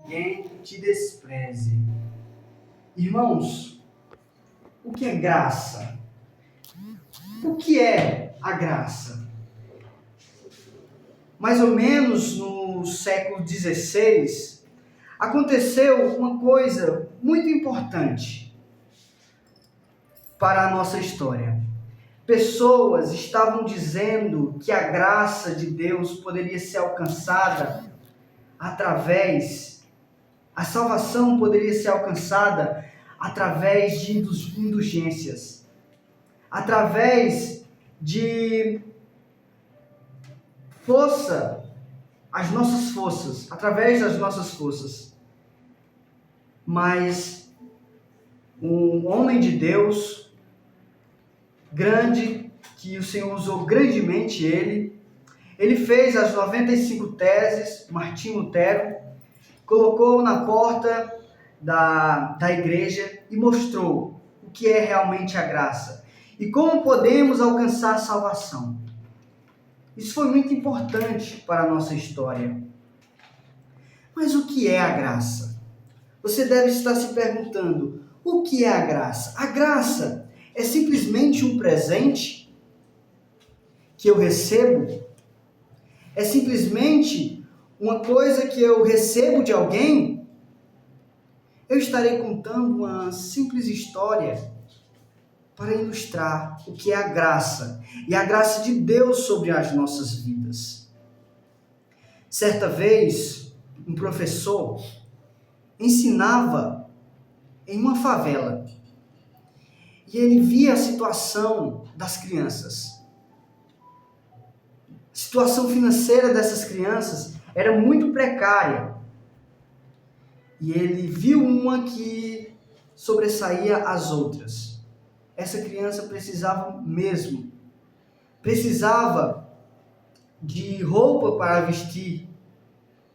ninguém te despreze. Irmãos, o que é graça? O que é a graça? Mais ou menos no século XVI, aconteceu uma coisa muito importante para a nossa história. Pessoas estavam dizendo que a graça de Deus poderia ser alcançada a salvação poderia ser alcançada através de indulgências, através de através das nossas forças. Mas um homem de Deus, grande, que o Senhor usou grandemente ele fez as 95 teses, Martinho Lutero, colocou na porta da igreja e mostrou o que é realmente a graça e como podemos alcançar a salvação. Isso foi muito importante para a nossa história. Mas o que é a graça? Você deve estar se perguntando, o que é a graça? A graça é simplesmente um presente que eu recebo? É simplesmente uma coisa que eu recebo de alguém? Eu estarei contando uma simples história para ilustrar o que é a graça e a graça de Deus sobre as nossas vidas. Certa vez, um professor ensinava em uma favela e ele via a situação das crianças. A situação financeira dessas crianças era muito precária. E ele viu uma que sobressaía as outras. Essa criança precisava de roupa para vestir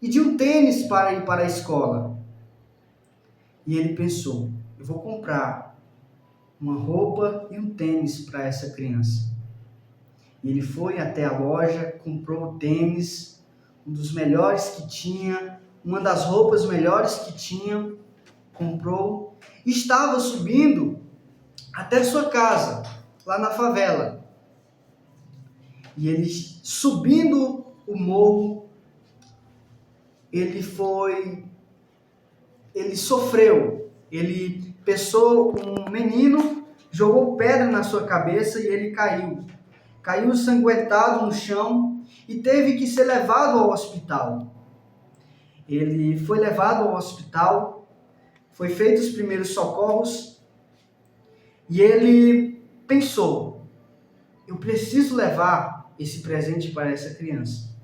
e de um tênis para ir para a escola. E ele pensou, eu vou comprar uma roupa e um tênis para essa criança. E ele foi até a loja, comprou o tênis, um dos melhores que tinha, uma das roupas melhores que tinha, comprou, e estava subindo até sua casa, lá na favela. E ele, subindo o morro, ele sofreu, ele pensou um menino, jogou pedra na sua cabeça e ele caiu ensanguentado no chão e teve que ser levado ao hospital. Ele foi levado ao hospital, foi feito os primeiros socorros e ele pensou, eu preciso levar esse presente para essa criança.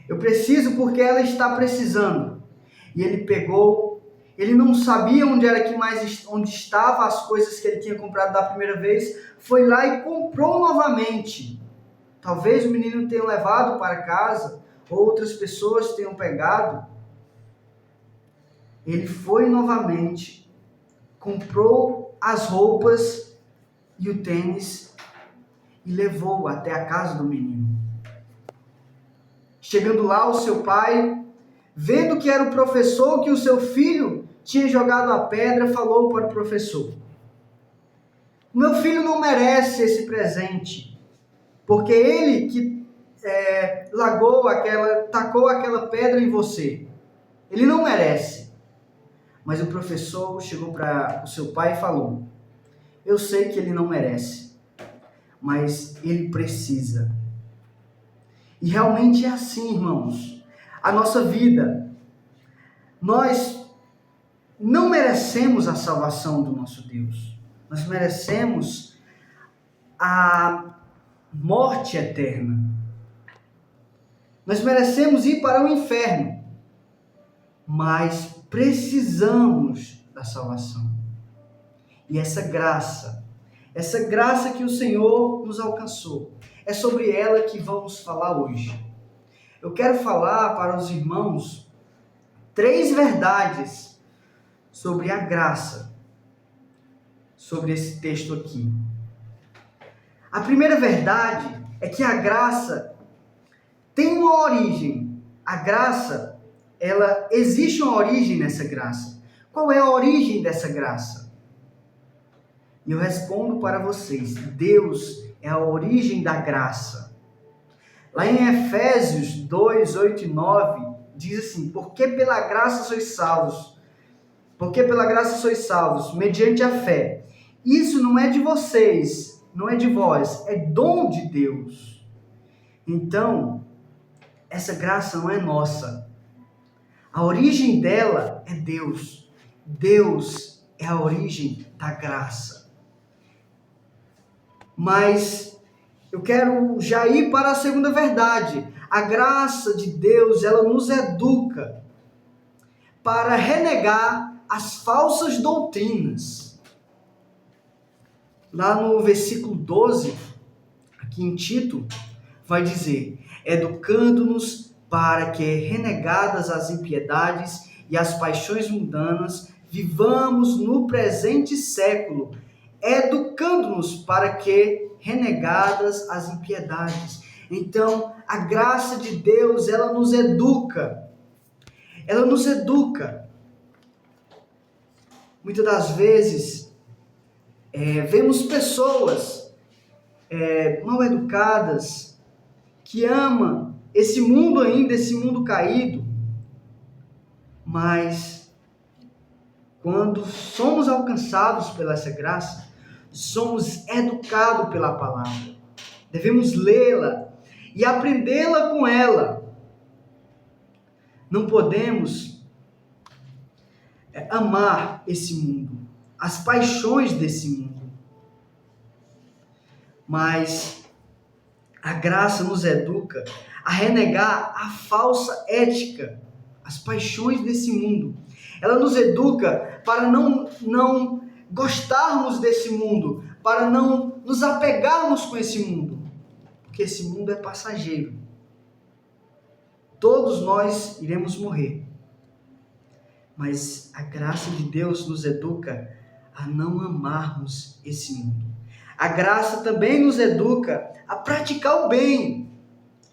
Eu preciso porque ela está precisando. E ele pegou, ele não sabia onde estavam as coisas que ele tinha comprado da primeira vez, foi lá e comprou novamente. Talvez o menino tenha levado para casa, outras pessoas tenham pegado. Ele foi novamente, comprou as roupas e o tênis e levou até a casa do menino. Chegando lá, o seu pai, vendo que era o professor que o seu filho tinha jogado a pedra, falou para o professor: meu filho não merece esse presente, porque ele que tacou aquela pedra em você. Ele não merece. Mas o professor chegou para o seu pai e falou: eu sei que ele não merece, mas ele precisa. E realmente é assim, irmãos. A nossa vida, nós não merecemos a salvação do nosso Deus. Nós merecemos a morte eterna. Nós merecemos ir para o inferno. Mas precisamos da salvação. E essa graça que o Senhor nos alcançou, é sobre ela que vamos falar hoje. Eu quero falar para os irmãos 3 verdades sobre a graça, sobre esse texto aqui. A primeira verdade é que a graça tem uma origem. A graça existe uma origem nessa graça. Qual é a origem dessa graça? E eu respondo para vocês: Deus é a origem da graça. Lá em Efésios 2, 8 e 9, diz assim: porque pela graça sois salvos. Porque pela graça sois salvos, mediante a fé. Isso não é de vocês, não é de vós, é dom de Deus. Então, essa graça não é nossa. A origem dela é Deus. Deus é a origem da graça. Mas eu quero já ir para a segunda verdade. A graça de Deus, ela nos educa para renegar as falsas doutrinas. Lá no versículo 12, aqui em Tito, vai dizer: educando-nos para que, renegadas as impiedades e as paixões mundanas, vivamos no presente século, educando-nos para que, renegadas as impiedades. Então, a graça de Deus, ela nos educa. Ela nos educa. Muitas das vezes, vemos pessoas mal educadas, que amam esse mundo ainda, esse mundo caído, mas quando somos alcançados pela essa graça, somos educados pela palavra. Devemos lê-la e aprendê-la com ela. Não podemos amar esse mundo, as paixões desse mundo. Mas a graça nos educa a renegar a falsa ética, as paixões desse mundo. Ela nos educa para não gostarmos desse mundo, para não nos apegarmos com esse mundo, porque esse mundo é passageiro. Todos nós iremos morrer. Mas a graça de Deus nos educa a não amarmos esse mundo. A graça também nos educa a praticar o bem.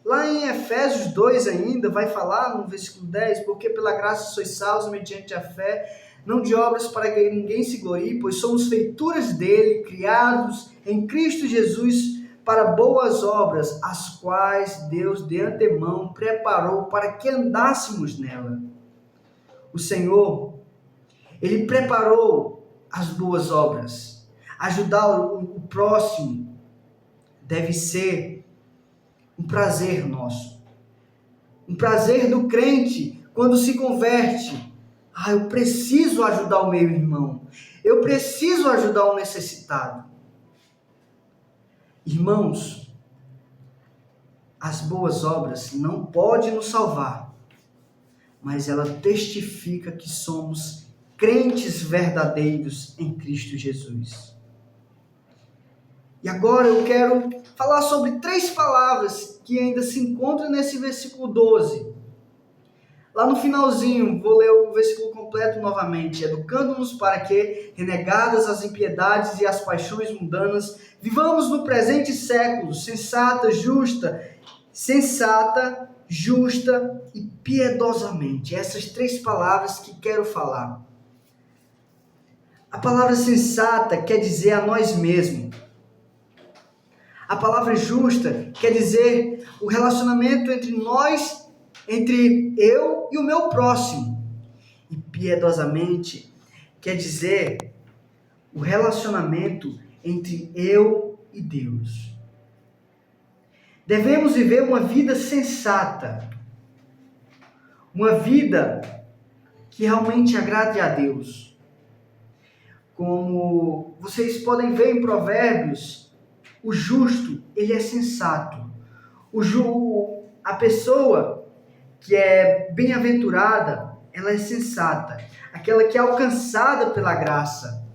Lá em Efésios 2 ainda vai falar no versículo 10, porque pela graça sois salvos mediante a fé, não de obras para que ninguém se glorie, pois somos feituras dele, criados em Cristo Jesus para boas obras, as quais Deus de antemão preparou para que andássemos nela. O Senhor, Ele preparou as boas obras. Ajudar o próximo deve ser um prazer nosso. Um prazer do crente quando se converte. Eu preciso ajudar o meu irmão. Eu preciso ajudar o necessitado. Irmãos, as boas obras não podem nos salvar, mas ela testifica que somos crentes verdadeiros em Cristo Jesus. E agora eu quero falar sobre 3 palavras que ainda se encontram nesse versículo 12. Lá no finalzinho, vou ler o versículo completo novamente. Educando-nos para que, renegadas as impiedades e as paixões mundanas, vivamos no presente século, sensata, justa e piedosamente. Essas 3 palavras que quero falar. A palavra sensata quer dizer a nós mesmos. A palavra justa quer dizer o relacionamento entre nós, entre eu e o meu próximo. E piedosamente quer dizer o relacionamento entre eu e Deus. Devemos viver uma vida sensata, uma vida que realmente agrade a Deus. Como vocês podem ver em Provérbios, o justo, ele é sensato. A pessoa que é bem-aventurada, ela é sensata. Aquela que é alcançada pela graça.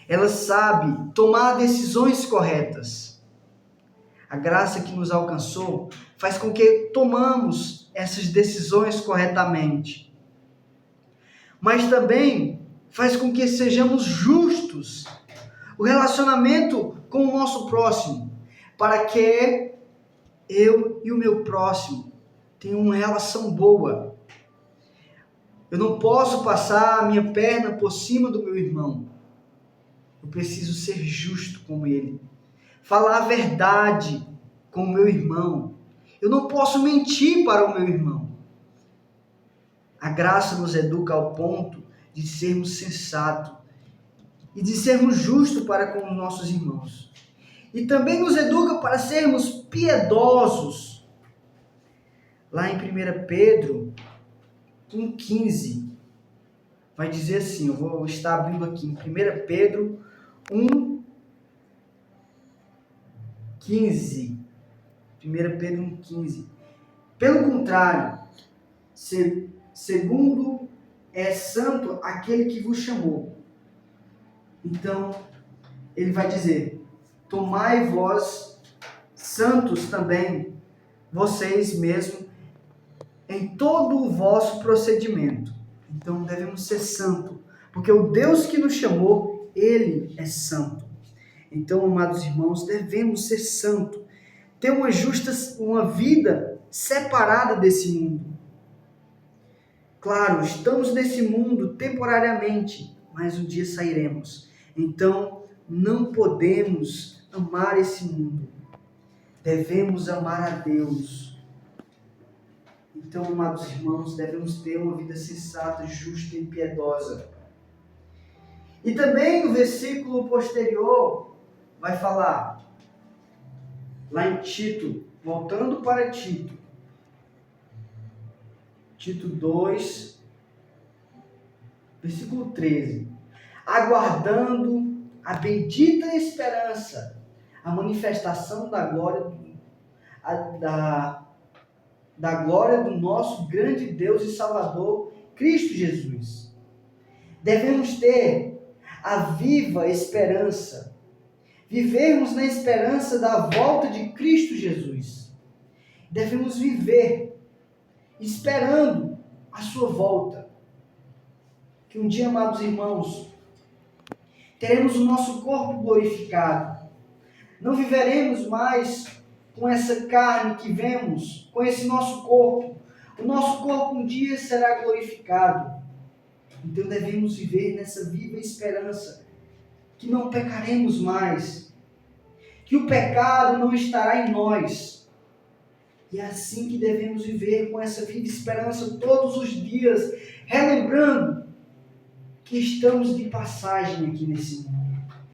Ela sabe tomar decisões corretas. A graça que nos alcançou faz com que tomamos essas decisões corretamente. Mas também faz com que sejamos justos. O relacionamento com o nosso próximo, para que eu e o meu próximo tenham uma relação boa. Eu não posso passar a minha perna por cima do meu irmão. Eu preciso ser justo com ele. Falar a verdade com o meu irmão. Eu não posso mentir para o meu irmão. A graça nos educa ao ponto de sermos sensatos e de sermos justos para com os nossos irmãos. E também nos educa para sermos piedosos. Lá em 1 Pedro 1,15, vai dizer assim, eu vou estar abrindo aqui, em 1 Pedro 1,15. 1 Pedro 1,15. Pelo contrário, segundo é santo aquele que vos chamou. Então, ele vai dizer, tomai vós santos também, vocês mesmos, em todo o vosso procedimento. Então, devemos ser santos, porque o Deus que nos chamou, ele é santo. Então, amados irmãos, devemos ser santos, ter uma vida separada desse mundo. Claro, estamos nesse mundo temporariamente, mas um dia sairemos. Então, não podemos amar esse mundo. Devemos amar a Deus. Então, amados irmãos, devemos ter uma vida sensata, justa e piedosa. E também no versículo posterior vai falar, lá em Tito, voltando para Tito 2, versículo 13. Aguardando a bendita esperança, a manifestação da glória do nosso grande Deus e Salvador, Cristo Jesus. Devemos ter a viva esperança, vivermos na esperança da volta de Cristo Jesus. Devemos viver esperando a sua volta. Que um dia, amados irmãos, teremos o nosso corpo glorificado. Não viveremos mais com essa carne que vemos, com esse nosso corpo. O nosso corpo um dia será glorificado. Então devemos viver nessa viva esperança, que não pecaremos mais, que o pecado não estará em nós. E é assim que devemos viver, com essa viva esperança todos os dias, relembrando que estamos de passagem aqui nesse mundo.